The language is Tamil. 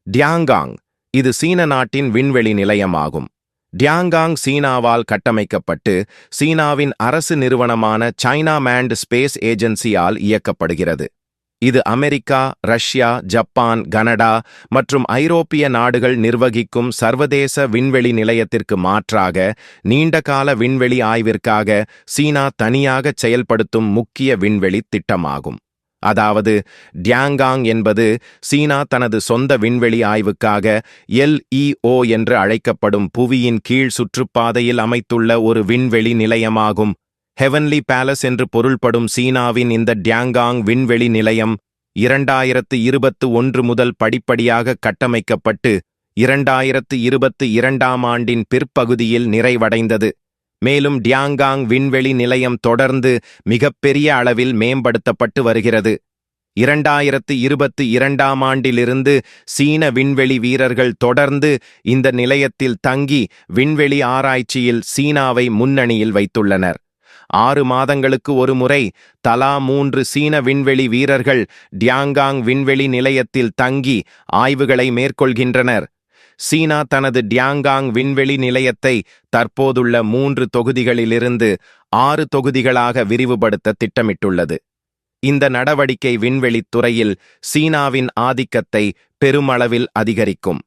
டியாங்காங் இது சீன நாட்டின் விண்வெளி நிலையமாகும். டியாங்காங் சீனாவால் கட்டமைக்கப்பட்டு சீனாவின் அரசு நிறுவனமான சைனா மேன்ட் ஸ்பேஸ் ஏஜென்சியால் இயக்கப்படுகிறது. இது அமெரிக்கா, ரஷ்யா, ஜப்பான், கனடா மற்றும் ஐரோப்பிய நாடுகள் நிர்வகிக்கும் சர்வதேச விண்வெளி நிலையத்திற்கு மாற்றாக நீண்டகால விண்வெளி ஆய்விற்காக சீனா தனியாகச் செயல்படுத்தும் முக்கிய விண்வெளி திட்டமாகும். அதாவது டியாங்காங் என்பது சீனா தனது சொந்த விண்வெளி ஆய்வுக்காக LEO என்று அழைக்கப்படும் புவியின் கீழ் சுற்றுப்பாதையில் அமைத்துள்ள ஒரு விண்வெளி நிலையமாகும். ஹெவன்லி பேலஸ் என்று பொருள்படும் சீனாவின் இந்த டியாங்காங் விண்வெளி நிலையம் 2021 முதல் படிப்படியாக கட்டமைக்கப்பட்டு 2022ஆம் ஆண்டின் பிற்பகுதியில் நிறைவடைந்தது. மேலும் டியாங்காங் விண்வெளி நிலையம் தொடர்ந்து மிகப்பெரிய அளவில் மேம்படுத்தப்பட்டு வருகிறது. 2022ஆம் ஆண்டிலிருந்து சீன விண்வெளி வீரர்கள் தொடர்ந்து இந்த நிலையத்தில் தங்கி விண்வெளி ஆராய்ச்சியில் சீனாவை முன்னணியில் வைத்துள்ளனர். 6 மாதங்களுக்கு ஒரு முறை தலா 3 சீன விண்வெளி வீரர்கள் டியாங்காங் விண்வெளி நிலையத்தில் தங்கி ஆய்வுகளை மேற்கொள்கின்றனர். சீனா தனது டியாங்காங் விண்வெளி நிலையத்தை தற்போதுள்ள 3 தொகுதிகளிலிருந்து 6 தொகுதிகளாக விரிவுபடுத்த திட்டமிட்டுள்ளது. இந்த நடவடிக்கை விண்வெளித் துறையில் சீனாவின் ஆதிக்கத்தை பெருமளவில் அதிகரிக்கும்.